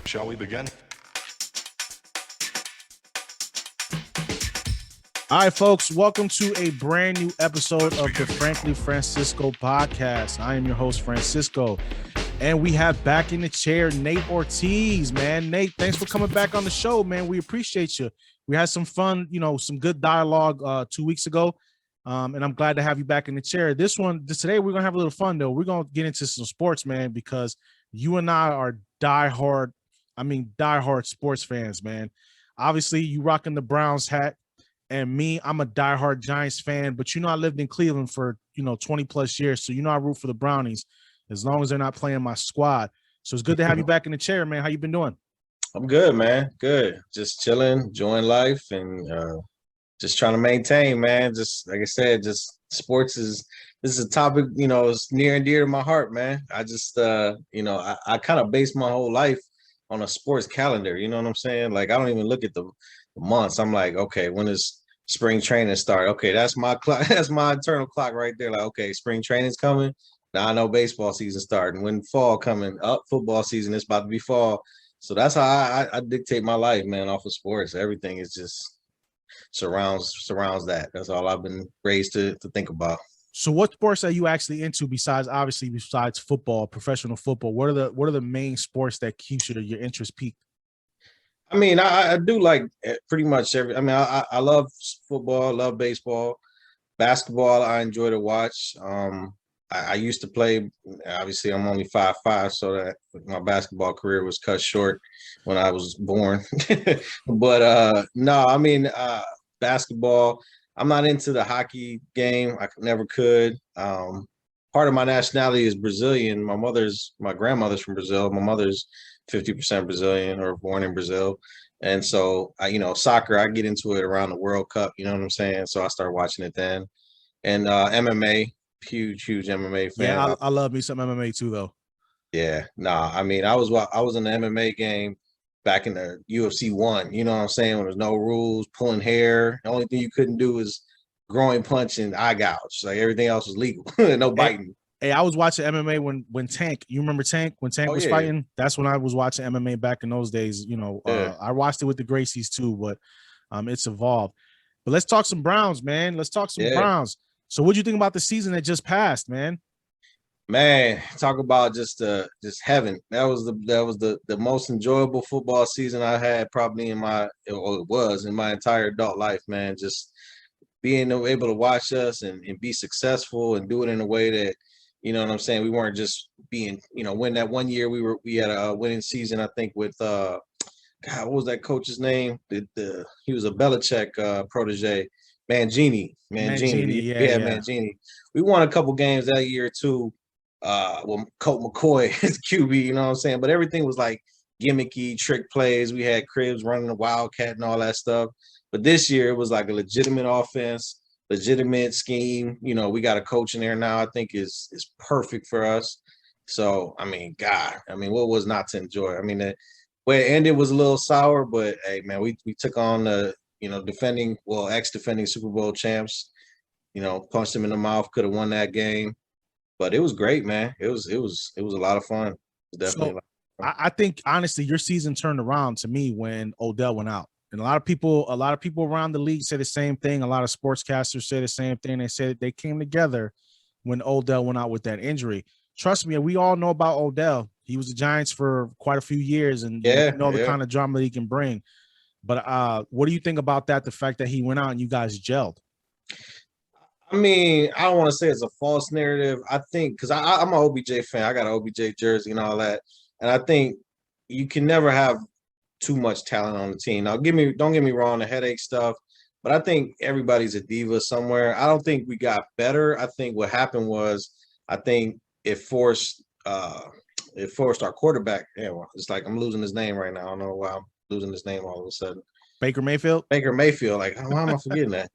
Shall we begin? All right, folks, welcome to a brand new episode of the Frankly Francisco podcast. I am your host, Francisco, and we have back in the chair Nate Ortiz, man. Nate, thanks for coming back on the show, man. We appreciate you. We had some fun, some good dialogue 2 weeks ago, and I'm glad to have you back in the chair. Today, we're going to have a little fun, though. We're going to get into some sports, man, because you and I are diehard sports fans, man. Obviously, you rocking the Browns hat. And me, I'm a diehard Giants fan, but I lived in Cleveland for 20 plus years, so I root for the Brownies as long as they're not playing my squad. So it's good to have you back in the chair, man. How you been doing? I'm good, man. Good. Just chilling, enjoying life, and just trying to maintain, man. Just like I said, just sports this is a topic, is near and dear to my heart, man. I just I kind of base my whole life on a sports calendar. You know what I'm saying? Like I don't even look at the months. I'm like, okay, when is spring training start? Okay, that's my clock. That's my internal clock right there. Like, okay, spring training's coming. Now I know baseball season starting. When fall coming up, football season, it's about to be fall. So that's how I dictate my life, man, off of sports. Everything is just surrounds that. That's all I've been raised to think about. So what sports are you actually into besides football, professional football? What are the main sports that keeps your interest peaked? I mean, I do like pretty much every. I mean, I love football, I love baseball, basketball. I enjoy to watch. I used to play. Obviously, I'm only 5'5", so that my basketball career was cut short when I was born. But no, I mean, basketball. I'm not into the hockey game. I never could. Part of my nationality is Brazilian. My grandmother's from Brazil. My mother's 50% Brazilian or born in Brazil. And so, soccer, I get into it around the World Cup, you know what I'm saying? So I started watching it then. And MMA, huge MMA fan. Yeah, I love me some MMA too, though. Yeah, I mean, I was in the MMA game back in the UFC 1, you know what I'm saying? When there's no rules, pulling hair. The only thing you couldn't do is groin punch and eye gouge. Like everything else was legal. No biting. Hey, I was watching MMA when Tank. You remember Tank when Tank was fighting? That's when I was watching MMA back in those days. I watched it with the Gracies too, but it's evolved. But let's talk some Browns, man. Let's talk some Browns. So, what do you think about the season that just passed, man? Man, talk about just heaven. That was the most enjoyable football season I had probably in my entire adult life, man. Just being able to watch us and be successful and do it in a way that, you know what I'm saying, we weren't just being, when that one year we had a winning season, I think with God, what was that coach's name? He was a Belichick protege, Mangini. Yeah, Mangini. We won a couple games that year too. Colt McCoy is QB, you know what I'm saying? But everything was like gimmicky, trick plays. We had Cribs running the Wildcat and all that stuff. But this year it was like a legitimate offense, legitimate scheme. We got a coach in there now I think is perfect for us. So, I mean, God, what was not to enjoy? I mean, the way it ended was a little sour, but hey, man, we took on the, ex-defending Super Bowl champs, punched them in the mouth, could have won that game. But it was great, man. It was a lot of fun. Definitely. So, I think honestly, your season turned around to me when Odell went out. And a lot of people around the league say the same thing. A lot of sportscasters say the same thing. They said they came together when Odell went out with that injury. Trust me, we all know about Odell. He was the Giants for quite a few years, and the kind of drama that he can bring. But what do you think about that? The fact that he went out and you guys gelled. I mean, I don't want to say it's a false narrative. I think because I'm an OBJ fan. I got an OBJ jersey and all that. And I think you can never have too much talent on the team. Now, don't get me wrong, the headache stuff. But I think everybody's a diva somewhere. I don't think we got better. I think what happened was I think it forced our quarterback. It's like I'm losing his name right now. I don't know why I'm losing his name all of a sudden. Baker Mayfield? Like, why am I forgetting that?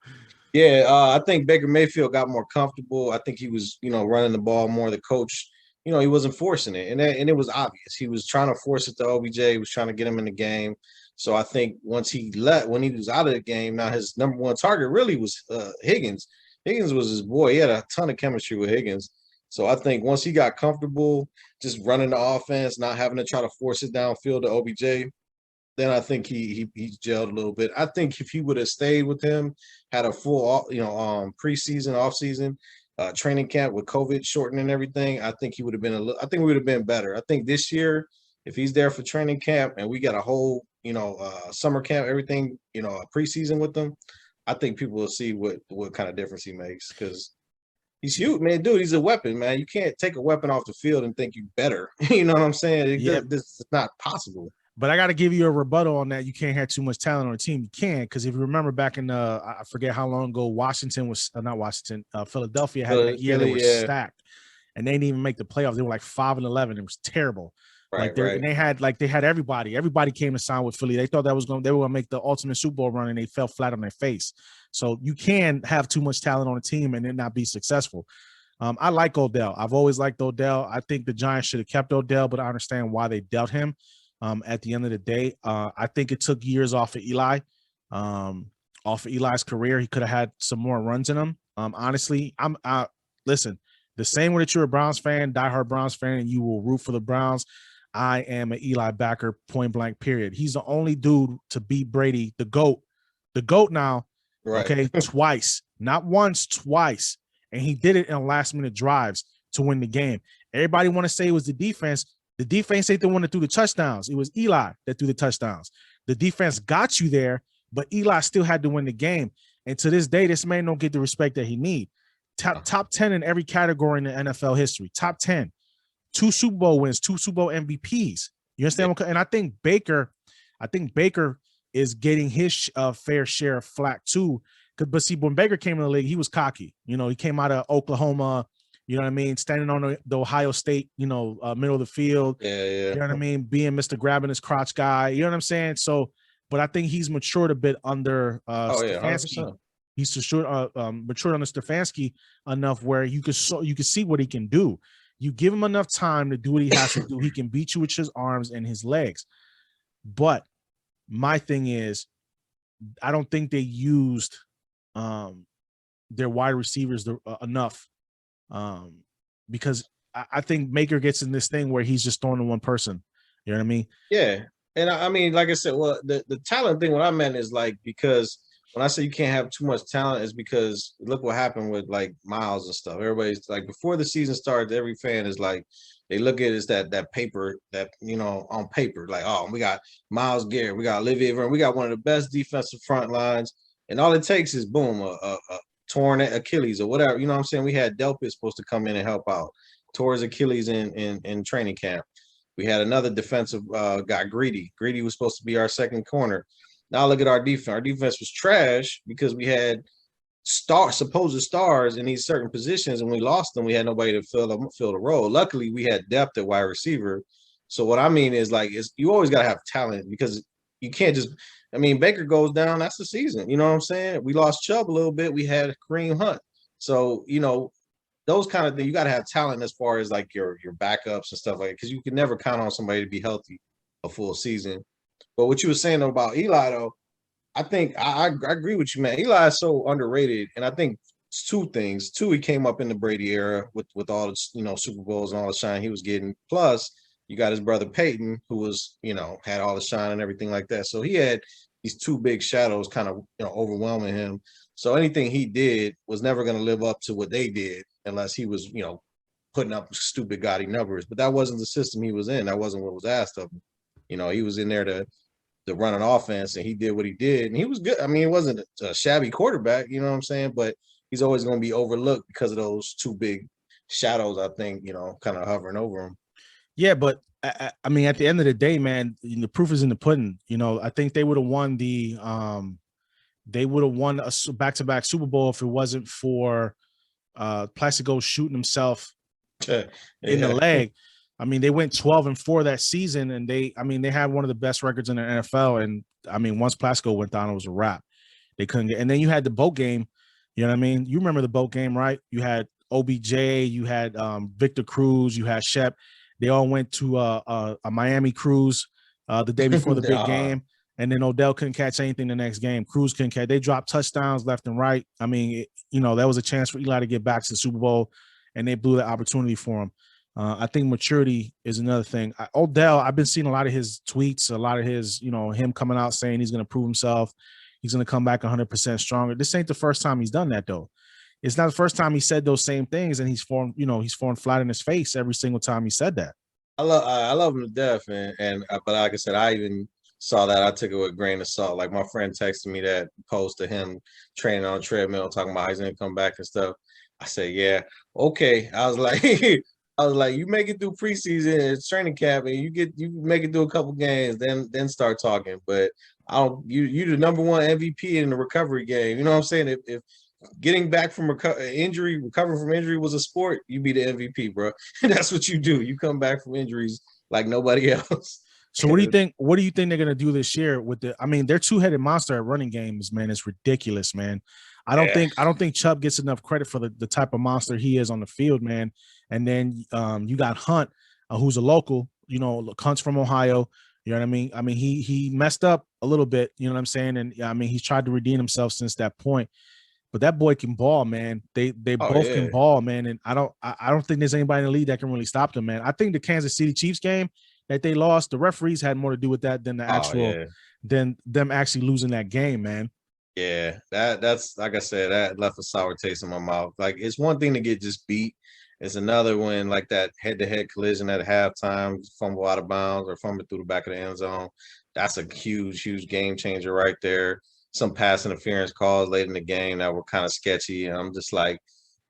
Yeah, I think Baker Mayfield got more comfortable. I think he was, running the ball more. The coach, he wasn't forcing it, and it was obvious. He was trying to force it to OBJ. He was trying to get him in the game. So I think when he was out of the game, now his number one target really was Higgins. Higgins was his boy. He had a ton of chemistry with Higgins. So I think once he got comfortable just running the offense, not having to try to force it downfield to OBJ, then I think he gelled a little bit. I think if he would have stayed with him, had a full preseason, offseason, training camp with COVID shortened and everything, I think he would have been I think we would have been better. I think this year, if he's there for training camp and we got a whole summer camp, everything, a preseason with them, I think people will see what kind of difference he makes because he's huge, man. Dude, he's a weapon, man. You can't take a weapon off the field and think you better. You know what I'm saying? This is not possible. But I got to give you a rebuttal on that. You can't have too much talent on a team. You can, because if you remember back in I forget how long ago, Philadelphia had that year they were stacked, and they didn't even make the playoffs. They were like 5-11. It was terrible. Right, and they had everybody. Everybody came to sign with Philly. They thought they were going to make the ultimate Super Bowl run, and they fell flat on their face. So you can have too much talent on a team and then not be successful. I like Odell. I've always liked Odell. I think the Giants should have kept Odell, but I understand why they dealt him. At the end of the day, I think it took years off of Eli, off of Eli's career. He could have had some more runs in him. Honestly, listen, the same way that you're a Browns fan, diehard Browns fan, and you will root for the Browns. I am an Eli backer, point blank, period. He's the only dude to beat Brady, the GOAT now, right. Okay, twice, not once, twice. And he did it in last minute drives to win the game. Everybody want to say it was the defense. The defense ain't the one that threw the touchdowns. It was Eli that threw the touchdowns. The defense got you there, but Eli still had to win the game. And to this day, this man don't get the respect that he need. Top 10 in every category in the NFL history. Top 10. 2 Super Bowl wins, 2 Super Bowl MVPs. You understand? Yeah. And I think Baker is getting his fair share of flack too. But see, when Baker came in the league, he was cocky. He came out of Oklahoma. You know what I mean? Standing on the Ohio State, middle of the field. Yeah. You know what I mean? Being Mr. Grabbing his crotch guy. You know what I'm saying? So, but I think he's matured a bit under Stefanski. Yeah, he's matured under Stefanski enough where you can see what he can do. You give him enough time to do what he has to do. He can beat you with his arms and his legs. But my thing is, I don't think they used their wide receivers enough. Because I think Baker gets in this thing where he's just throwing to one person. You know what I mean? Yeah. And I mean, like I said, well, the talent thing, what I meant is like, because when I say you can't have too much talent is because look what happened with like Miles and stuff. Everybody's like, before the season starts, every fan is like, they look at it as that paper that, on paper, like, oh, we got Myles Garrett, we got Olivier Vernon, we got one of the best defensive front lines. And all it takes is boom, a torn Achilles or whatever. You know what I'm saying? We had Delpit supposed to come in and help out. Tore his Achilles in training camp. We had another defensive guy, Greedy. Greedy was supposed to be our second corner. Now look at our defense. Our defense was trash because we had supposed stars in these certain positions, and we lost them. We had nobody to fill the role. Luckily, we had depth at wide receiver. So what I mean is like, you always got to have talent because you can't just. I mean, Baker goes down, that's the season. You know what I'm saying? We lost Chubb a little bit. We had Kareem Hunt. So, those kind of things, you got to have talent as far as like your backups and stuff like that, because you can never count on somebody to be healthy a full season. But what you were saying about Eli, though, I think I agree with you, man. Eli is so underrated. And I think it's 2 things. 2, he came up in the Brady era with all the, Super Bowls and all the shine he was getting. Plus, you got his brother Peyton, who was, had all the shine and everything like that. So he had these 2 big shadows kind of, overwhelming him. So anything he did was never going to live up to what they did unless he was, putting up stupid gaudy numbers. But that wasn't the system he was in. That wasn't what was asked of him. He was in there to run an offense, and he did what he did. And he was good. I mean, he wasn't a shabby quarterback, you know what I'm saying? But he's always going to be overlooked because of those 2 big shadows, I think, kind of hovering over him. Yeah, but I mean, at the end of the day, man, the proof is in the pudding. I think they would have won a back-to-back Super Bowl if it wasn't for Plaxico shooting himself in the leg. I mean, they went 12-4 that season, and they had one of the best records in the NFL. And I mean, once Plaxico went down, it was a wrap. They couldn't get. And then you had the boat game. You know what I mean? You remember the boat game, right? You had OBJ, you had Victor Cruz, you had Shep. They all went to a Miami cruise the day before the big game, and then Odell couldn't catch anything the next game. Cruz couldn't catch. They dropped touchdowns left and right. I mean, that was a chance for Eli to get back to the Super Bowl, and they blew the opportunity for him. I think maturity is another thing. Odell, I've been seeing a lot of his tweets, a lot of his, him coming out saying he's going to prove himself. He's going to come back 100% stronger. This ain't the first time he's done that, though. It's not the first time he said those same things, and he's fallen flat in his face every single time he said that. I love him to death, but like I said, I even saw that. I took it with a grain of salt. Like my friend texted me that post of him training on a treadmill, talking about how he's gonna come back and stuff. I said, yeah, okay. I was like, you make it through preseason, it's training camp, and you make it through a couple games, then start talking. But I don't. You the number one MVP in the recovery game. You know what I'm saying? If getting back from recovering from injury was a sport, you be the MVP, bro. That's what you do. You come back from injuries like nobody else. So what do you think? What do you think they're gonna do this year with the? I mean, their two-headed monster at running games, man, is ridiculous, man. I don't think Chubb gets enough credit for the type of monster he is on the field, man. And then you got Hunt, who's a local, Hunt's from Ohio. You know what I mean? I mean, he messed up a little bit, you know what I'm saying? And I mean, he's tried to redeem himself since that point. But that boy can ball, man. They both can ball, man. And I don't think there's anybody in the league that can really stop them, man. I think the Kansas City Chiefs game that they lost, the referees had more to do with that than the actual than them actually losing that game, man. Yeah, that's like I said, that left a sour taste in my mouth. Like it's one thing to get just beat. It's another when like that head-to-head collision at halftime, fumble out of bounds or fumble through the back of the end zone. That's a huge game changer right there. Some pass interference calls late in the game that were kind of sketchy. And I'm just like,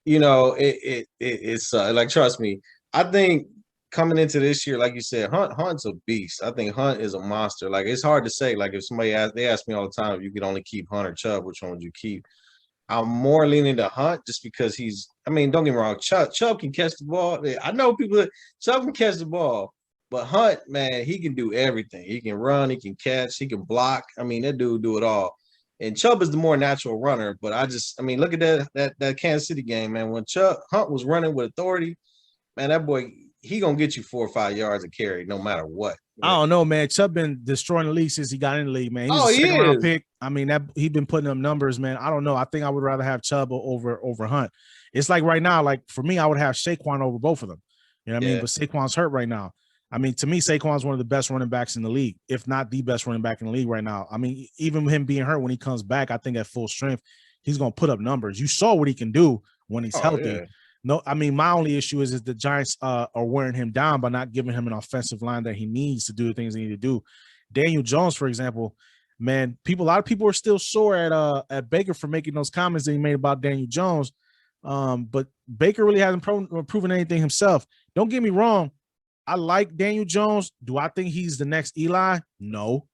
it's like, trust me, I think coming into this year, like you said, Hunt's a beast. I think Hunt is a monster. Like it's hard to say. Like if they ask me all the time if you could only keep Hunt or Chubb, which one would you keep? I'm more leaning to Hunt just because don't get me wrong, Chubb can catch the ball. I know Chubb can catch the ball, but Hunt, man, he can do everything. He can run, he can catch, he can block. I mean, that dude do it all. And Chubb is the more natural runner, but look at that Kansas City game, man. When Hunt was running with authority, man, that boy, he gonna get you 4 or 5 yards of carry no matter what. I don't know, man. Chubb been destroying the league since he got in the league, man. He's a second round pick. I mean, he been putting up numbers, man. I don't know. I think I would rather have Chubb over Hunt. It's like right now, like for me, I would have Saquon over both of them. You know what I mean? But Saquon's hurt right now. I mean, to me, Saquon's one of the best running backs in the league, if not the best running back in the league right now. I mean, even him being hurt, when he comes back, I think at full strength, he's going to put up numbers. You saw what he can do when he's healthy. Yeah. No, I mean, my only issue is the Giants are wearing him down by not giving him an offensive line that he needs to do the things he need to do. Daniel Jones, for example, man, a lot of people are still sore at Baker for making those comments that he made about Daniel Jones. But Baker really hasn't proven anything himself. Don't get me wrong. I like Daniel Jones. Do I think he's the next Eli? No.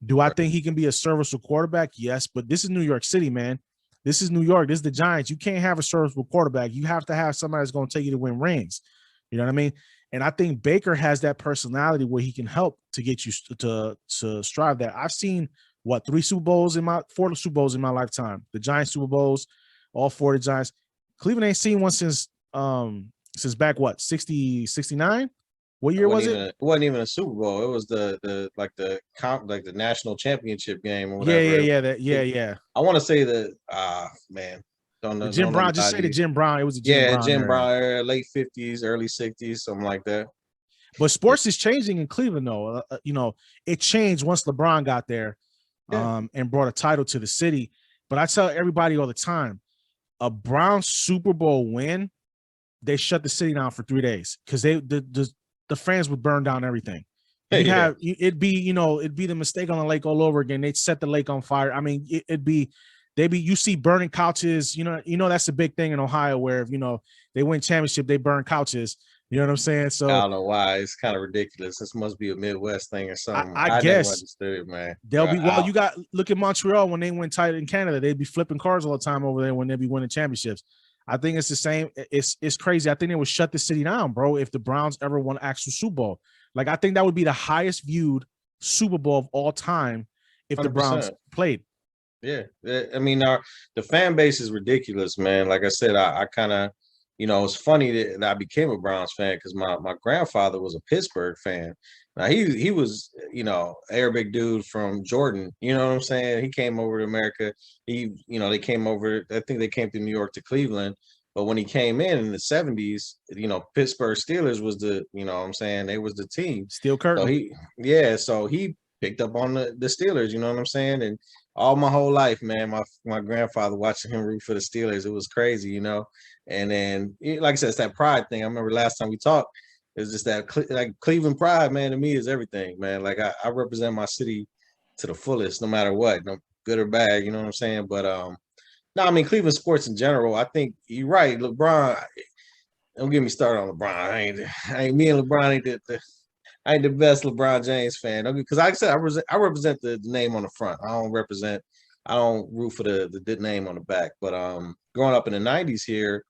Do I think he can be a serviceable quarterback? Yes. But this is New York City, man. This is New York. This is the Giants. You can't have a serviceable quarterback. You have to have somebody that's going to take you to win rings. You know what I mean? And I think Baker has that personality where he can help to get you to strive that. I've seen, 4 Super Bowls in my lifetime. The Giants Super Bowls, all 4 of the Giants. Cleveland ain't seen one since back, 60, 69? What year was it? It wasn't even a Super Bowl. It was the national championship game or whatever. Yeah. I want to say man. Don't know. Jim Brown. Just say the Jim Brown. It was a Jim Brown era, late 50s, early 60s, something like that. But sports is changing in Cleveland, though. It changed once LeBron got there, and brought a title to the city. But I tell everybody all the time, a Browns Super Bowl win, they shut the city down for 3 days because the fans would burn down everything. It'd be the mistake on the lake all over again. They'd set the lake on fire. I mean, you see burning couches. That's a big thing in Ohio where if they win championship, they burn couches. You know what I'm saying? So I don't know why it's kind of ridiculous. This must be a Midwest thing or something. I guess never understood it, man. Look at Montreal when they went tight in Canada. They'd be flipping cars all the time over there when they'd be winning championships. I think it's the same. It's crazy. I think they would shut the city down, bro, if the Browns ever won actual Super Bowl. Like, I think that would be the highest viewed Super Bowl of all time if 100%. The Browns played. Yeah. I mean, the fan base is ridiculous, man. Like I said, I kind of, it's funny that I became a Browns fan because my grandfather was a Pittsburgh fan. Now, he was, Arabic dude from Jordan. You know what I'm saying? He came over to America. They came over. I think they came to New York to Cleveland. But when he came in the 70s, Pittsburgh Steelers was the, what I'm saying, they was the team. Steel So curtain. he picked up on the Steelers, you know what I'm saying? And all my whole life, man, my grandfather watching him root for the Steelers, it was crazy, And then, like I said, it's that pride thing. I remember last time we talked, it was just that like Cleveland pride, man, to me is everything, man. Like I represent my city to the fullest, no matter what, no good or bad, you know what I'm saying? But no, I mean Cleveland sports in general. I think you're right. LeBron, don't get me started on LeBron. I ain't me and LeBron I ain't the best LeBron James fan. Because like I said, I represent the name on the front. I don't root for the name on the back. But growing up in the 90s here,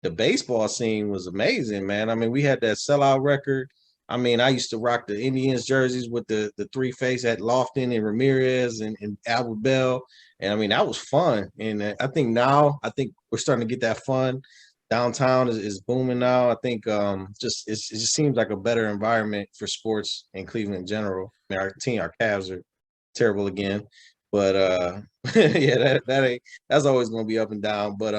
the baseball scene was amazing, man. I mean, we had that sellout record. I mean, I used to rock the Indians jerseys with the three face at Lofton and Ramirez and Albert Bell. And I mean, that was fun. And I think we're starting to get that fun. Downtown is booming now. I think it just seems like a better environment for sports in Cleveland in general. I mean, our Cavs are terrible again. But yeah, that's always gonna be up and down. But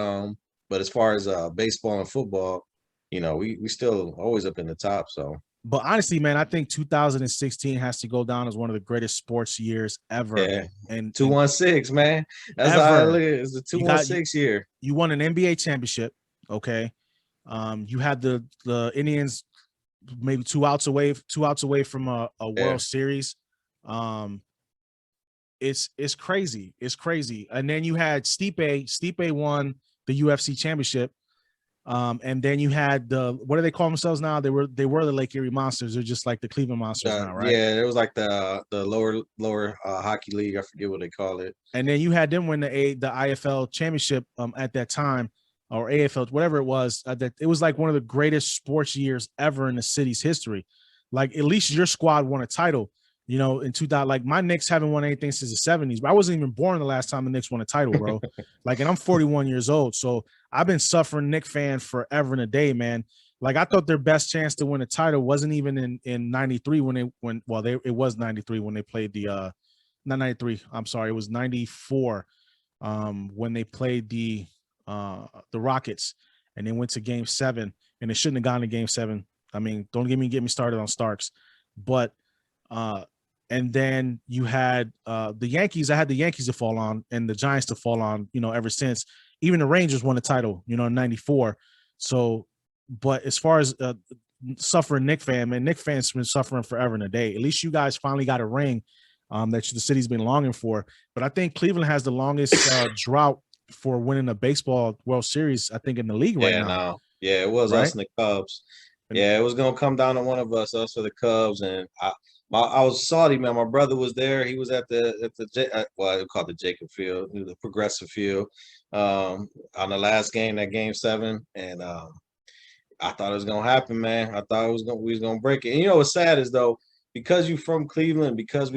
as far as baseball and football, we still always up in the top. So But honestly, man, I think 2016 has to go down as one of the greatest sports years ever. yeah, And 216, man. That's how I look at it. It's the 216 year. You won an NBA championship. Okay. You had the Indians maybe two outs away from a World Series. It's crazy. It's crazy. And then you had Stipe won the UFC championship. And then you had what do they call themselves now? They were the Lake Erie Monsters. They're just like the Cleveland Monsters now, right? Yeah, it was like the lower hockey league. I forget what they call it. And then you had them win the IFL championship at that time, or AFL, whatever it was. That it was like one of the greatest sports years ever in the city's history. Like at least your squad won a title. In 2000, like my Knicks haven't won anything since the 70s, but I wasn't even born the last time the Knicks won a title, bro. And I'm 41 years old. So I've been suffering Knicks fan forever and a day, man. Like I thought their best chance to win a title wasn't even in 93 it was 93 when they played not 93. I'm sorry. It was 94 when they played the Rockets and they went to game 7 and it shouldn't have gone to game 7. I mean, don't get me started on Starks, but and then you had the Yankees. I had the Yankees to fall on and the Giants to fall on, ever since. Even the Rangers won the title, in 94. So, but as far as suffering Knicks fan, man, Knicks fans been suffering forever and a day. At least you guys finally got a ring that the city's been longing for. But I think Cleveland has the longest drought for winning a baseball World Series, I think, in the league right now. No. Yeah, it was us and the Cubs. Yeah, it was going to come down to one of us for the Cubs. And I was salty, man. My brother was there. He was at they call it the Jacob Field, the Progressive Field, on the last game, that game 7. And I thought it was going to happen, man. I thought we was going to break it. And what's sad is, though, because you from Cleveland, because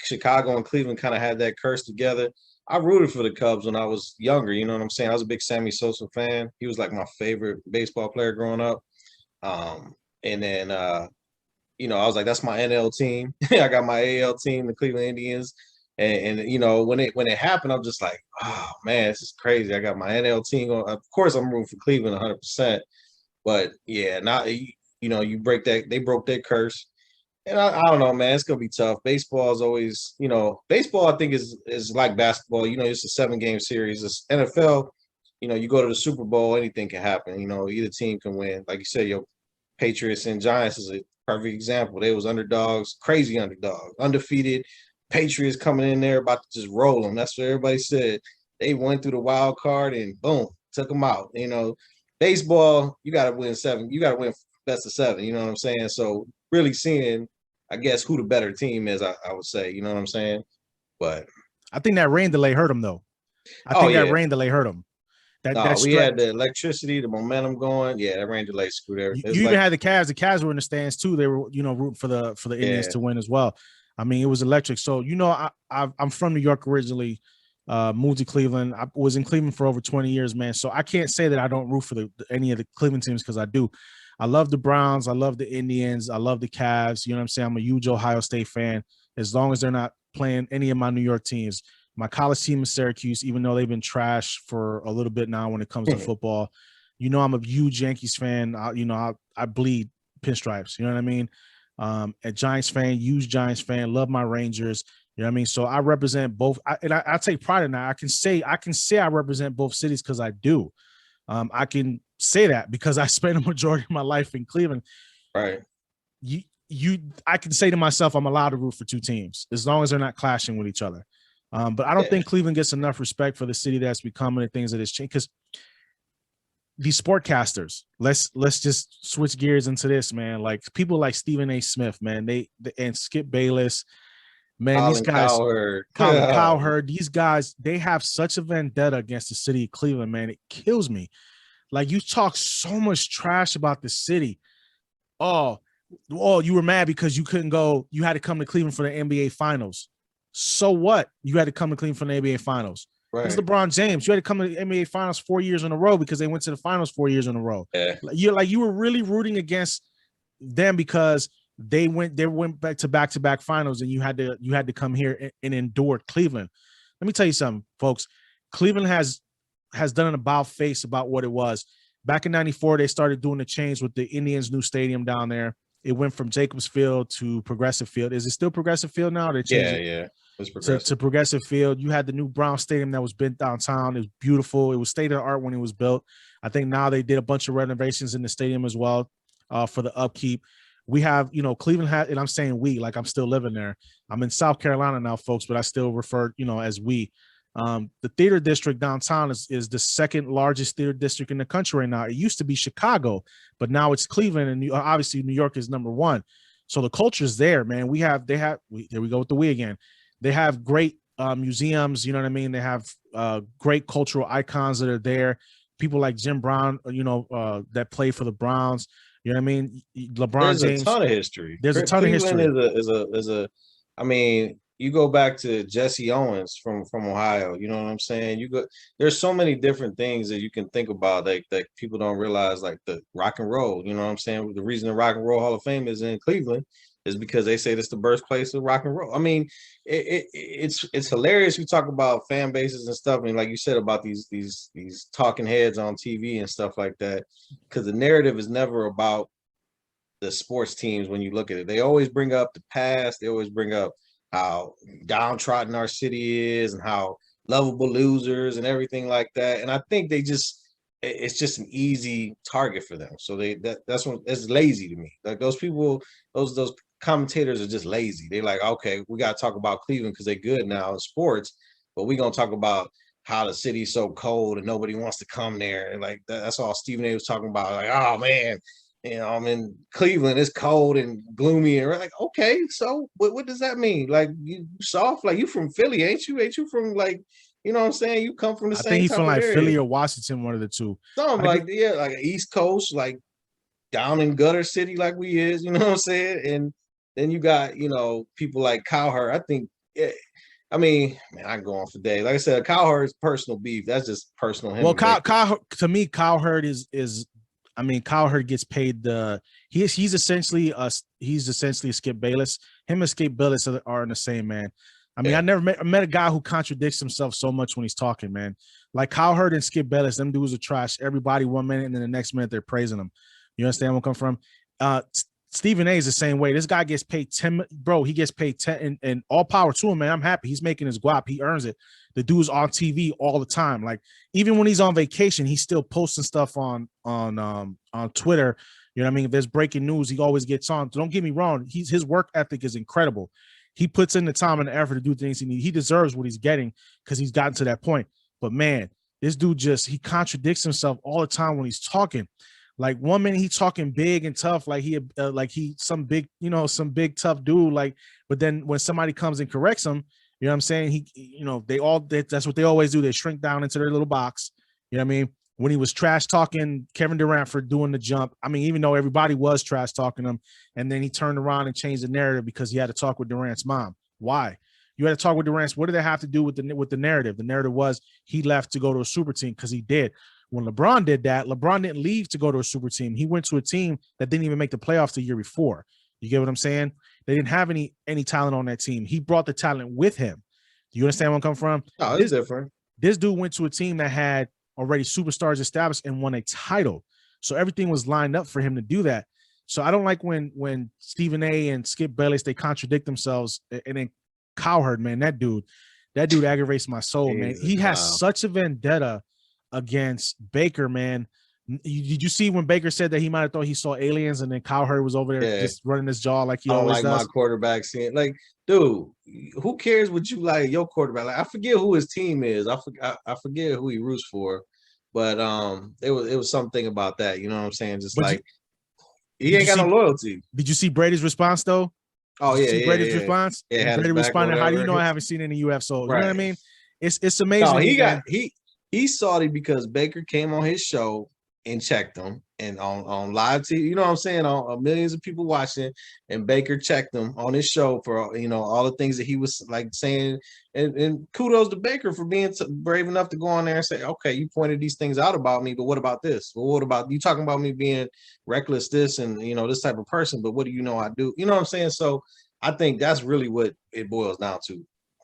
Chicago and Cleveland kind of had that curse together, I rooted for the Cubs when I was younger. You know what I'm saying? I was a big Sammy Sosa fan. He was like my favorite baseball player growing up. And then I was like, that's my NL team. I got my AL team, the Cleveland Indians. And when it happened, I'm just like, oh man, this is crazy. I got my NL team on. Of course, I'm rooting for Cleveland 100%. But yeah, now you break that. They broke that curse. And I don't know, man. It's gonna be tough. Baseball is always, baseball. I think is like basketball. It's a 7-game series. It's NFL. You go to the Super Bowl, anything can happen. Either team can win. Like you said, your Patriots and Giants is a perfect example. They was underdogs, crazy underdogs, undefeated. Patriots coming in there about to just roll them. That's what everybody said. They went through the wild card and boom, took them out. Baseball, you got to win 7. You got to win best of 7. You know what I'm saying? So really seeing, I guess, who the better team is, I would say. You know what I'm saying? But I think that rain delay hurt them, though. That rain delay hurt them. We had the electricity, the momentum going. Yeah, that rain delay screwed everything. You even had the Cavs. The Cavs were in the stands too. They were, rooting for the Indians to win as well. I mean, it was electric. So, I'm from New York originally, moved to Cleveland. I was in Cleveland for over 20 years, man. So I can't say that I don't root for any of the Cleveland teams because I do. I love the Browns. I love the Indians. I love the Cavs. You know what I'm saying? I'm a huge Ohio State fan. As long as they're not playing any of my New York teams. My college team is Syracuse, even though they've been trash for a little bit now when it comes to football. I'm a huge Yankees fan. I bleed pinstripes. You know what I mean? A Giants fan, huge Giants fan. Love my Rangers. You know what I mean? So I represent both, I take pride in that. I can say I represent both cities because I do. I can say that because I spent a majority of my life in Cleveland. Right. I can say to myself, I'm allowed to root for two teams as long as they're not clashing with each other. But I don't think Cleveland gets enough respect for the city that's becoming and things that has changed. Because these sportcasters, let's just switch gears into this, man. Like people like Stephen A. Smith, man, they and Skip Bayless, man, Colin these guys, Cowherd. Colin Cowherd, these guys, they have such a vendetta against the city of Cleveland, man. It kills me. Like you talk so much trash about the city. Oh, you were mad because you couldn't go. You had to come to Cleveland for the NBA Finals. So what? You had to come to Cleveland for the NBA Finals. Right. It's LeBron James. You had to come to the NBA Finals 4 years in a row because they went to the Finals 4 years in a row. Yeah. You were really rooting against them because they went back to back finals, and you had to come here and endure Cleveland. Let me tell you something, folks. Cleveland has done an about face about what it was. Back in '94, they started doing the change with the Indians' new stadium down there. It went from Jacobs Field to Progressive Field. Is it still Progressive Field now? They changed it. Yeah. To Progressive Field. You had the new Brown Stadium that was built downtown. It was beautiful. It was state of the art when it was built. I think now they did a bunch of renovations in the stadium as well for the upkeep. We have, Cleveland had, and I'm saying we, like I'm still living there. I'm in South Carolina now, folks, but I still refer, as we. The theater district downtown is the second largest theater district in the country right now. It used to be Chicago, but now it's Cleveland, and obviously New York is number one. So the culture's there, man. Here we go with the we again. They have great museums, you know what I mean? They have great cultural icons that are there. People like Jim Brown, that play for the Browns. You know what I mean? LeBron James. There's a ton of history. There's a ton of history. I mean, you go back to Jesse Owens from Ohio. You know what I'm saying? There's so many different things that you can think about that people don't realize, like the rock and roll. You know what I'm saying? The reason the Rock and Roll Hall of Fame is in Cleveland is because they say it's the birthplace of rock and roll. I mean, it's hilarious. We talk about fan bases and stuff, and like you said about these talking heads on TV and stuff like that, because the narrative is never about the sports teams. When you look at it, they always bring up the past. They always bring up how downtrodden our city is and how lovable losers and everything like that. And I think it's just an easy target for them. So that's lazy to me. Like those people, those commentators are just lazy. They're like, okay, we got to talk about Cleveland because they're good now in sports, but we're going to talk about how the city's so cold and nobody wants to come there. And like that's all Stephen A was talking about. Like, oh man, I'm in Cleveland, it's cold and gloomy. And we're like, okay, so what does that mean? Like you soft, like you from Philly, ain't you? Ain't you from like, you know what I'm saying? You come from the same. I think he's from like area. Philly or Washington, one of the two. Something like like East Coast, like down in gutter city, like we is. You know what I'm saying? And then you got people like Cowherd. I think. I mean, man, I can go on for days. Like I said, Cowherd's personal beef. That's just personal. Well, to me, Cowherd is. I mean, Cowherd gets paid he's essentially a Skip Bayless. Him and Skip Bayless are in the same, man. I mean, I never met a guy who contradicts himself so much when he's talking, man. Like Cowherd and Skip Bayless, them dudes are trash. Everybody 1 minute, and then the next minute they're praising them. You understand where I'm coming from? Stephen A is the same way. This guy gets paid 10, bro. He gets paid 10, and all power to him, man. I'm happy. He's making his guap. He earns it. The dude's on TV all the time. Like even when he's on vacation, he's still posting stuff on Twitter. You know what I mean? If there's breaking news, he always gets on. Don't get me wrong. His work ethic is incredible. He puts in the time and the effort to do things he needs. He deserves what he's getting because he's gotten to that point. But man, this dude he contradicts himself all the time when he's talking. Like 1 minute he's talking big and tough, like he some big tough dude. Like, but then when somebody comes and corrects him, you know what I'm saying? That's what they always do. They shrink down into their little box. You know what I mean? When he was trash talking Kevin Durant for doing the jump, I mean, even though everybody was trash talking him, and then he turned around and changed the narrative because he had to talk with Durant's mom. Why? You had to talk with Durant's. What did that have to do with the narrative? The narrative was he left to go to a super team because he did. When LeBron did that, LeBron didn't leave to go to a super team. He went to a team that didn't even make the playoffs the year before. You get what I'm saying? They didn't have any talent on that team. He brought the talent with him. Do you understand where I'm coming from? No, it's different. This dude went to a team that had already superstars established and won a title. So everything was lined up for him to do that. So I don't like when Stephen A and Skip Bayless, they contradict themselves. And then Cowherd, man, that dude aggravates my soul, man. He has such a vendetta against Baker, man. Did you see when Baker said that he might have thought he saw aliens, and then Cowherd was over there just running his jaw like he always does? My quarterback seeing, like, dude, who cares what you like your quarterback? Like, I forget who his team is. I forget who he roots for, but it was something about that. You know what I'm saying? Just like he ain't got no loyalty. Did you see Brady's response though? Oh yeah, Brady's response. Yeah, Brady responded, "How do you know I haven't seen any UF?" So you know what I mean? It's amazing. No, he salty because Baker came on his show and checked him, and on live TV, you know what I'm saying, on millions of people watching, and Baker checked him on his show for, you know, all the things that he was like saying, and kudos to Baker for being brave enough to go on there and say, okay, you pointed these things out about me, but what about this? Well, what about you talking about me being reckless, this, and, you know, this type of person, but what do you know I do? You know what I'm saying? So I think that's really what it boils down to.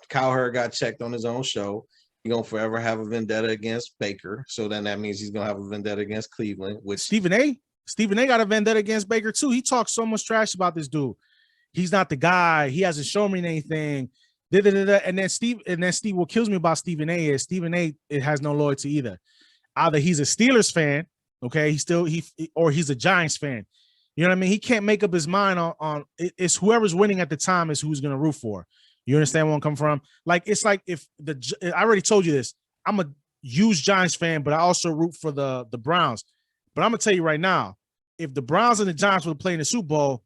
Cowherd got checked on his own show. He's gonna forever have a vendetta against Baker. So then that means he's gonna have a vendetta against Cleveland. Which Stephen A got a vendetta against Baker too. He talks so much trash about this dude. He's not the guy. He hasn't shown me anything. And then Steve, what kills me about Stephen A is Stephen A, it has no loyalty either. Either he's a Steelers fan, okay, or he's a Giants fan. You know what I mean? He can't make up his mind on it's whoever's winning at the time is who's gonna root for. You understand where I'm coming from? Like, it's like I already told you this. I'm a huge Giants fan, but I also root for the Browns. But I'm gonna tell you right now, if the Browns and the Giants were playing the Super Bowl,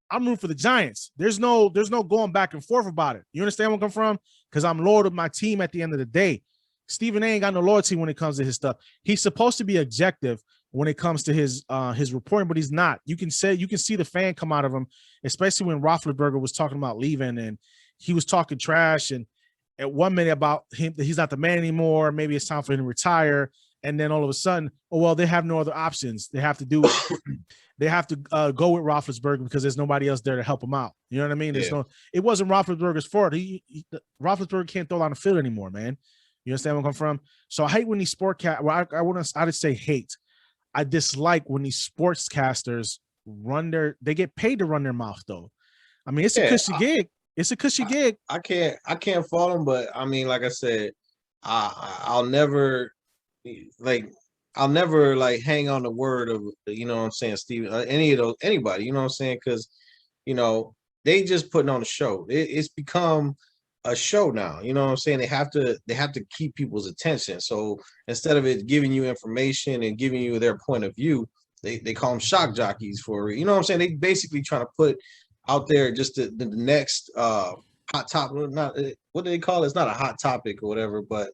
I'm rooting for the Giants. There's no going back and forth about it. You understand where I'm coming from? Because I'm loyal to my team at the end of the day. Stephen A ain't got no loyalty when it comes to his stuff. He's supposed to be objective when it comes to his reporting, but he's not. You can see the fan come out of him, especially when Roethlisberger was talking about leaving and he was talking trash, and at 1 minute about him, he's not the man anymore. Maybe it's time for him to retire. And then all of a sudden, oh, well, they have no other options. They have to go with Roethlisberger because there's nobody else there to help him out. You know what I mean? It wasn't Roethlisberger's fault. Roethlisberger can't throw on the field anymore, man. You understand where I'm coming from? So I hate when these I just say hate. I dislike when these sportscasters they get paid to run their mouth though. I mean, it's a cushy gig. It's a cushy gig. I can't fault him, but I mean, like I said, I'll never hang on the word of, you know what I'm saying, Steven, anybody, you know what I'm saying? Because, you know, they just putting on a show. It's become a show now, you know what I'm saying? They have to keep people's attention. So instead of it giving you information and giving you their point of view, they call them shock jockeys for, you know what I'm saying? They basically trying to put out there just the next hot topic. Not what do they call it? It's not a hot topic or whatever, but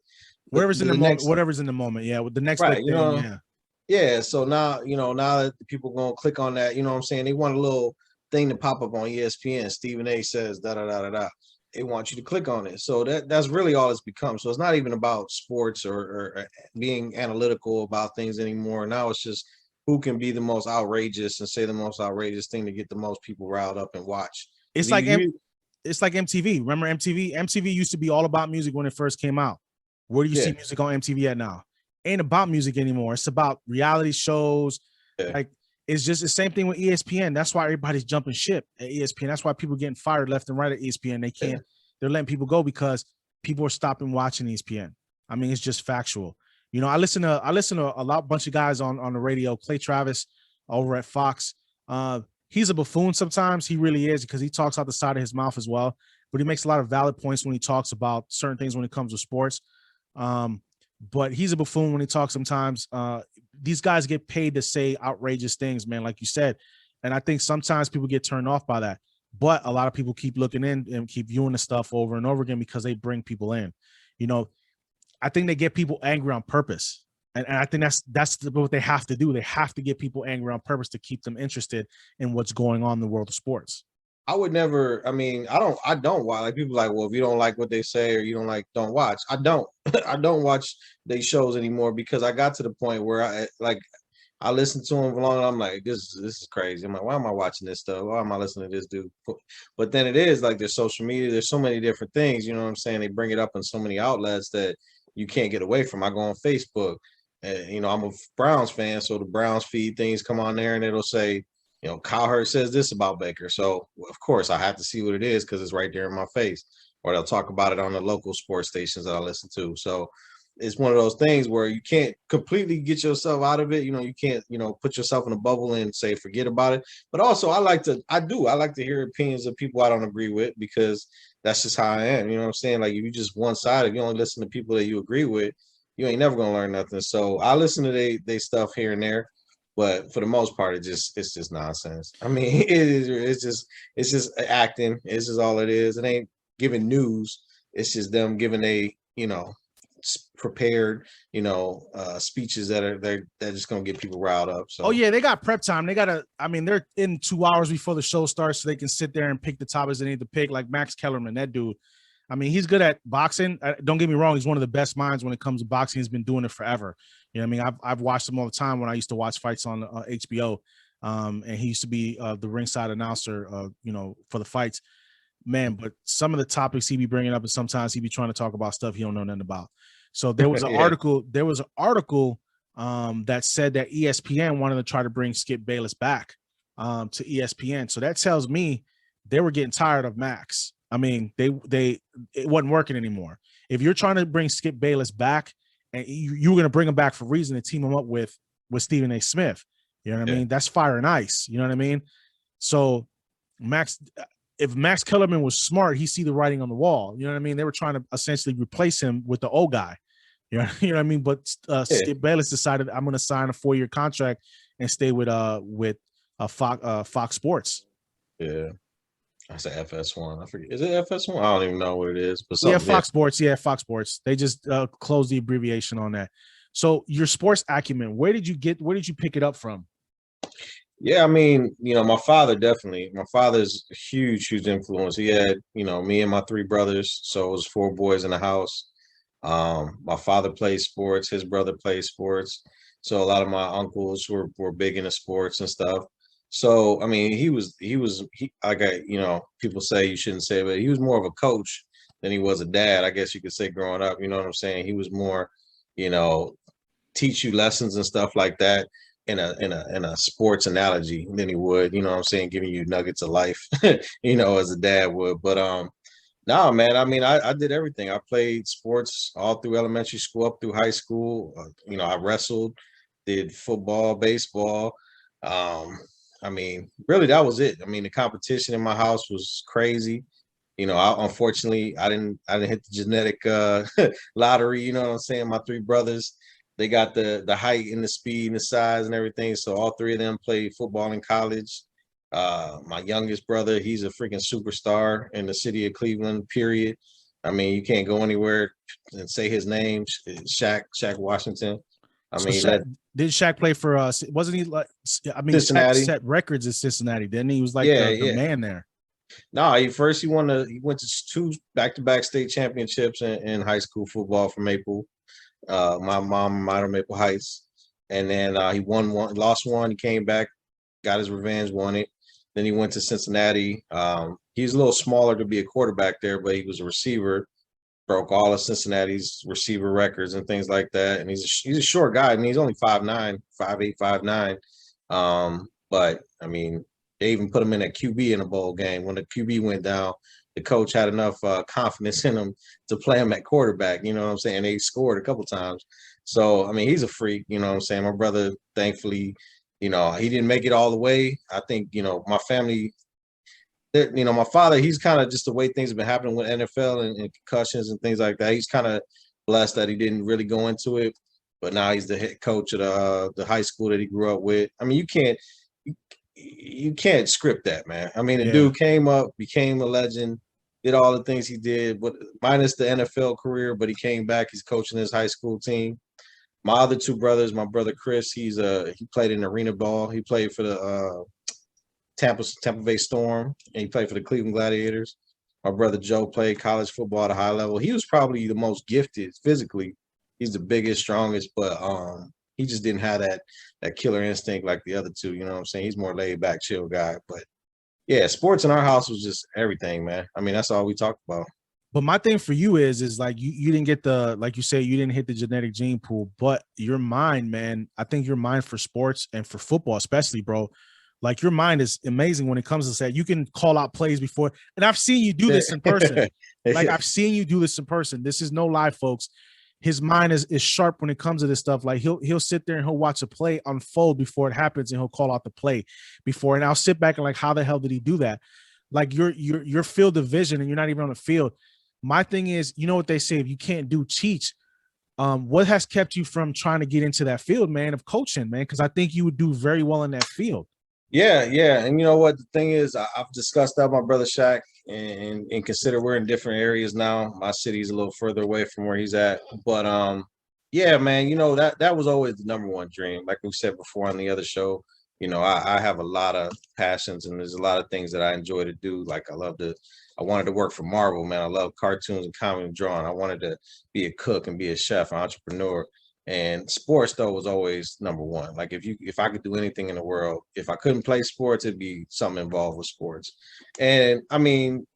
whatever's in the moment. Yeah, with the next right, big you know, thing, yeah. So now, you know, now that people gonna click on that, you know what I'm saying? They want a little thing to pop up on ESPN. Stephen A says da da da da da. They want you to click on it. So that's really all it's become. So it's not even about sports or being analytical about things anymore. Now it's just who can be the most outrageous and say the most outrageous thing to get the most people riled up and watch. It's like MTV. Remember MTV? MTV used to be all about music when it first came out. Where do you see music on MTV at now? Ain't about music anymore. It's about reality shows. Yeah. Like, it's just the same thing with ESPN. That's why everybody's jumping ship at ESPN. That's why people getting fired left and right at ESPN. They can't. They're letting people go because people are stopping watching ESPN. I mean, it's just factual. You know, I listen to a bunch of guys on the radio. Clay Travis over at Fox. He's a buffoon sometimes. He really is, because he talks out the side of his mouth as well. But he makes a lot of valid points when he talks about certain things when it comes to sports. But he's a buffoon when he talks sometimes. These guys get paid to say outrageous things, man, like you said. And I think sometimes people get turned off by that. But a lot of people keep looking in and keep viewing the stuff over and over again because they bring people in. You know, I think they get people angry on purpose. And I think that's what they have to do. They have to get people angry on purpose to keep them interested in what's going on in the world of sports. I would never, I mean, I don't watch. Like, people like, well, if you don't like what they say or you don't watch. I don't watch their shows anymore because I got to the point where I listen to them for long and I'm like, this is crazy. I'm like, why am I watching this stuff? Why am I listening to this dude? But then it is like, there's social media, there's so many different things, you know what I'm saying? They bring it up in so many outlets that you can't get away from. I go on Facebook I'm a Browns fan, so the Browns feed things come on there, and it'll say, Cowherd says this about Baker. So of course I have to see what it is because it's right there in my face. Or they'll talk about it on the local sports stations that I listen to. So it's one of those things where you can't completely get yourself out of it. You can't, put yourself in a bubble and say forget about it. But also I like to hear opinions of people I don't agree with because that's just how I am. You know what I'm saying? Like if you just one side, if you only listen to people that you agree with, you ain't never gonna learn nothing. So I listen to they stuff here and there, but for the most part, it's just nonsense. I mean, it's just acting. It's just all it is. It ain't giving news. It's just them giving prepared speeches they're just gonna get people riled up. So oh yeah, they got prep time. They're in 2 hours before the show starts, so they can sit there and pick the topics they need to pick. Like Max Kellerman, that dude. I mean, he's good at boxing. Don't get me wrong; he's one of the best minds when it comes to boxing. He's been doing it forever. You know what I mean? I've watched him all the time when I used to watch fights on HBO, and he used to be the ringside announcer, for the fights. Man, but some of the topics he be bringing up, and sometimes he be trying to talk about stuff he don't know nothing about. So there was an article. There was an article that said that ESPN wanted to try to bring Skip Bayless back to ESPN. So that tells me they were getting tired of Max. I mean, it wasn't working anymore. If you're trying to bring Skip Bayless back, and you were going to bring him back for a reason to team him up with Stephen A. Smith, you know what I mean? That's fire and ice. You know what I mean? So if Max Kellerman was smart, he see the writing on the wall. You know what I mean? They were trying to essentially replace him with the old guy. You know what I mean? But Skip Bayless decided I'm going to sign a 4-year contract and stay with Fox Sports. Yeah. I said FS1. I forget. Is it FS1? I don't even know what it is. But Fox Sports. Yeah, Fox Sports. They just closed the abbreviation on that. So your sports acumen, where did you pick it up from? Yeah, I mean, my father definitely. My father's a huge influence. He had, me and my 3 brothers. So it was 4 boys in the house. My father plays sports. His brother plays sports. So a lot of my uncles were big into sports and stuff. So, I mean, he people say you shouldn't say it, but he was more of a coach than he was a dad, I guess you could say, growing up. You know what I'm saying? He was more, teach you lessons and stuff like that in a sports analogy than he would, you know what I'm saying, giving you nuggets of life, as a dad would. But no, man, I mean, I did everything. I played sports all through elementary school, up through high school. I wrestled, did football, baseball. I mean, really, that was it. I mean, the competition in my house was crazy. Unfortunately, I didn't hit the genetic lottery. You know what I'm saying? My 3 brothers, they got the height and the speed and the size and everything. So all 3 of them played football in college. My youngest brother, he's a freaking superstar in the city of Cleveland, period. I mean, you can't go anywhere and say his name, Shaq Washington. I mean, did Shaq play for us? Wasn't he like? I mean, Cincinnati. Shaq set records in Cincinnati, didn't he? He was like the man there. No, he went to 2 back-to-back state championships in high school football for Maple. My mom, Minor Maple Heights, and then he won one, lost one. He came back, got his revenge, won it. Then he went to Cincinnati. He's a little smaller to be a quarterback there, but he was a receiver. Broke all of Cincinnati's receiver records and things like that. And he's a short guy. I mean, he's only 5'9", 5'8", 5'9". But I mean, they even put him in a QB in a bowl game. When the QB went down, the coach had enough confidence in him to play him at quarterback. You know what I'm saying? They scored a couple times. So I mean, he's a freak. You know what I'm saying? My brother, thankfully, he didn't make it all the way. I think my family. My father, he's kind of just the way things have been happening with NFL and concussions and things like that. He's kind of blessed that he didn't really go into it, but now he's the head coach of the high school that he grew up with. I mean, you can't script that, man. I mean, the dude came up, became a legend, did all the things he did, but minus the NFL career, but he came back. He's coaching his high school team. My other 2 brothers, my brother Chris, he played in arena ball. He played for the Tampa Bay Storm, and he played for the Cleveland Gladiators. My brother Joe played college football at a high level. He was probably the most gifted physically. He's the biggest, strongest, but he just didn't have that killer instinct like the other 2. You know what I'm saying? He's more laid back, chill guy. But yeah, sports in our house was just everything, man. I mean, that's all we talked about. But my thing for you is like you didn't get the, like you say, you didn't hit the genetic gene pool, but your mind, man, I think your mind for sports and for football, especially, bro, like your mind is amazing when it comes to that. You can call out plays before, and I've seen you do this in person. Like I've seen you do this in person. This is no lie, folks. His mind is sharp when it comes to this stuff. Like he'll sit there and he'll watch a play unfold before it happens, and he'll call out the play before. And I'll sit back and like, how the hell did he do that? Like your field of vision, and you're not even on the field. My thing is, you know what they say, if you can't do, teach. What has kept you from trying to get into that field, man, of coaching, man? Because I think you would do very well in that field. Yeah, yeah. And you know what? The thing is, I've discussed that with my brother Shaq, and consider we're in different areas now. My city's a little further away from where he's at. But yeah, man, you know, that was always the number one dream. Like we said before on the other show, you know, I have a lot of passions, and there's a lot of things that I enjoy to do. Like I wanted to work for Marvel, man. I love cartoons and comedy and drawing. I wanted to be a cook and be a chef, an entrepreneur. And sports though was always number one. Like if I could do anything in the world, if I couldn't play sports, it'd be something involved with sports. And I mean,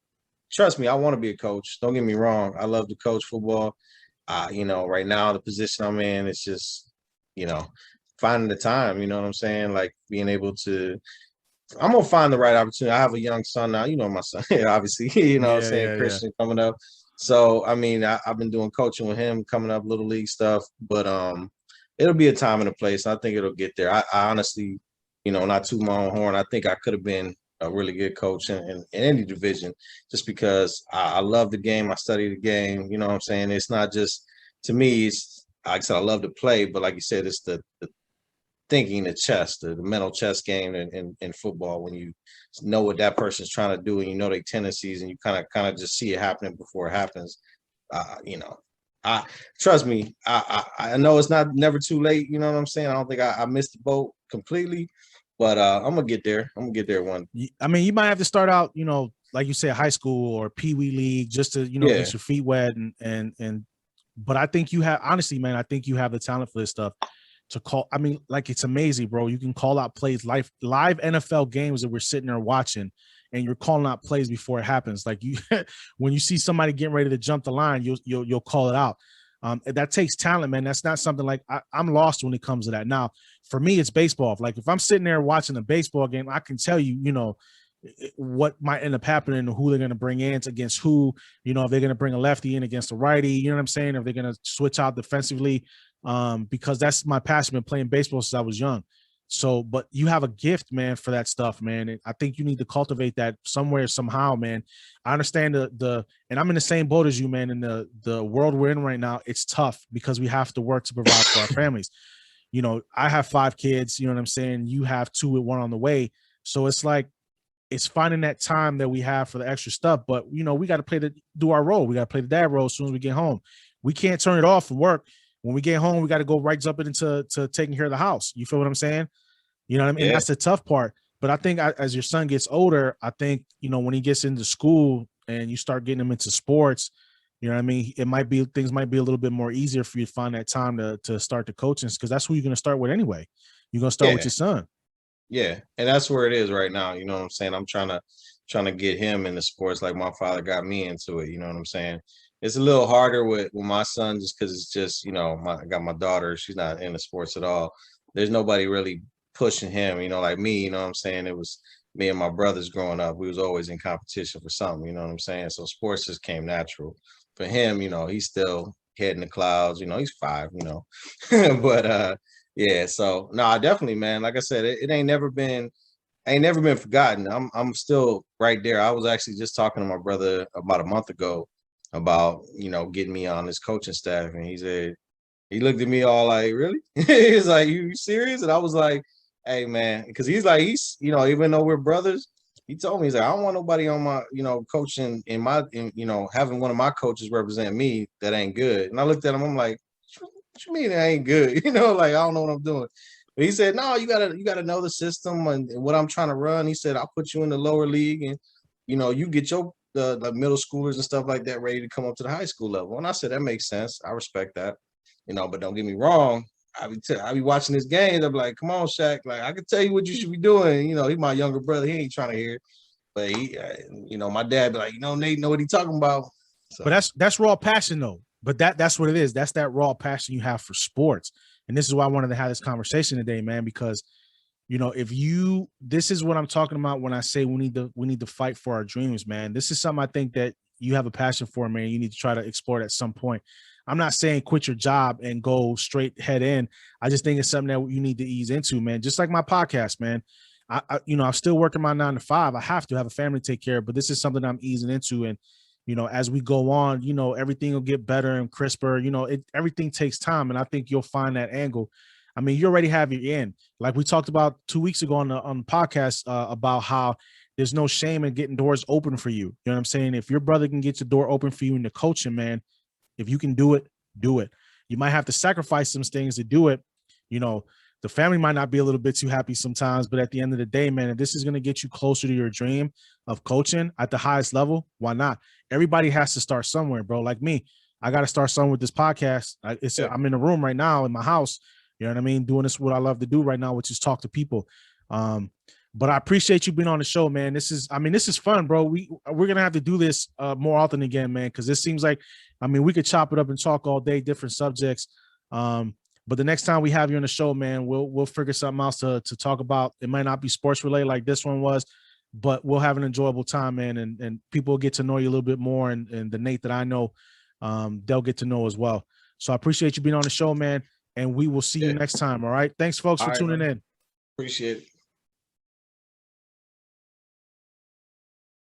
trust me, I want to be a coach. Don't get me wrong. I love to coach football. You know, right now the position I'm in, it's just, you know, finding the time, you know what I'm saying? Like being able to, I'm gonna find the right opportunity. I have a young son now, you know my son, obviously, you know what I'm Yeah, saying, yeah, yeah. Christian coming up. So I mean, I've been doing coaching with him coming up, little league stuff, but it'll be a time and a place. I think it'll get there. I honestly, you know, not toot my own horn, I think I could have been a really good coach in any division, just because I love the game, I study the game, you know what I'm saying? It's not just, to me, it's like I said, I love to play, but like you said, it's the thinking, the chess, the mental chess game in football, when you know what that person's trying to do and you know their tendencies, and you kind of just see it happening before it happens. You know, I trust me, I know it's not never too late, you know what I'm saying? I don't think I missed the boat completely, but I'm gonna get there. I'm gonna get there one. I mean, you might have to start out, you know, like you said, high school or Pee Wee League, just to, you know, Yeah, get your feet wet and. But I think you have, honestly, man, I think you have the talent for this stuff to call. I mean, like, it's amazing, bro. You can call out plays, live NFL games that we're sitting there watching, and you're calling out plays before it happens. Like you, when you see somebody getting ready to jump the line, you'll call it out. That takes talent, man. That's not something like I'm lost when it comes to that. Now, for me, it's baseball. Like if I'm sitting there watching a baseball game, I can tell you, you know, what might end up happening, who they're going to bring in against who, you know, if they're going to bring a lefty in against a righty, you know what I'm saying? If they're going to switch out defensively, because that's my passion, been playing baseball since I was young. So, but you have a gift, man, for that stuff, man. And I think you need to cultivate that somewhere, somehow, man. I understand and I'm in the same boat as you, man. In the world we're in right now, it's tough because we have to work to provide for our families. You know, I have 5 kids, you know what I'm saying? You have 2 with 1 on the way. So it's like, it's finding that time that we have for the extra stuff, but you know, we got to do our role. We got to play the dad role as soon as we get home. We can't turn it off from work. When we get home, we got to go right jump into taking care of the house. You feel what I'm saying? You know what I mean? And yeah, that's the tough part. But I think as your son gets older, I think, you know, when he gets into school and you start getting him into sports, you know what I mean? Things might be a little bit more easier for you to find that time to start the coaching, because that's who you're going to start with anyway. You're going to start with yeah. your son. Yeah, and that's where it is right now. You know what I'm saying? I'm trying to get him into sports like my father got me into it. You know what I'm saying? It's a little harder with my son, just because it's just, you know, I got my daughter. She's not into sports at all. There's nobody really pushing him. You know, like me. You know what I'm saying? It was me and my brothers growing up. We was always in competition for something. You know what I'm saying? So sports just came natural for him. You know, he's still head in the clouds. You know, he's 5. You know, but yeah, so no, definitely, man. Like I said, it ain't never been forgotten. I'm still right there. I was actually just talking to my brother about a month ago about, you know, getting me on this coaching staff, and he looked at me all like, really? He's like, you serious? And I was like, hey man, because he's you know, even though we're brothers, he told me, he's like, I don't want nobody on my, you know, coaching you know, having one of my coaches represent me that ain't good. And I looked at him, I'm like, what you mean it ain't good? You know, like I don't know what I'm doing. But he said, no, you gotta know the system and what I'm trying to run. He said, I'll put you in the lower league, and you know, you get your the middle schoolers and stuff like that ready to come up to the high school level. And I said, that makes sense. I respect that. You know, but don't get me wrong. I be watching this game. I'm like, come on, Shaq. Like, I can tell you what you should be doing. You know, he's my younger brother. He ain't trying to hear it. But he, you know, my dad be like, you know, Nate know what he talking about. So. But that's raw passion though. But that's what it is. That's that raw passion you have for sports. And this is why I wanted to have this conversation today, man, because this is what I'm talking about when I say we need to fight for our dreams, man. This is something I think that you have a passion for, man. You need to try to explore it at some point. I'm not saying quit your job and go straight head in. I just think it's something that you need to ease into, man. Just like my podcast, man. I'm still working my 9 to 5. I have to have a family to take care of, but this is something I'm easing into. And, as we go on, everything will get better and crisper. Everything takes time. And I think you'll find that angle. I mean, you already have your end. Like we talked about 2 weeks ago on the podcast about how there's no shame in getting doors open for you. You know what I'm saying? If your brother can get your door open for you in the coaching, man, if you can do it, do it. You might have to sacrifice some things to do it. The family might not be a little bit too happy sometimes, but at the end of the day, man, if this is going to get you closer to your dream of coaching at the highest level, why not? Everybody has to start somewhere, bro. Like me, I got to start somewhere with this podcast. I'm in a room right now in my house. You know what I mean? Doing this, what I love to do right now, which is talk to people. But I appreciate you being on the show, man. This is fun, bro. We're going to have to do this more often again, man, because it seems like, we could chop it up and talk all day, different subjects. But the next time we have you on the show, man, we'll figure something else to talk about. It might not be sports related like this one was, but we'll have an enjoyable time, man. And people will get to know you a little bit more. And the Nate that I know, they'll get to know as well. So I appreciate you being on the show, man. And we will see you next time. All right. Thanks, folks, for tuning in. Appreciate it.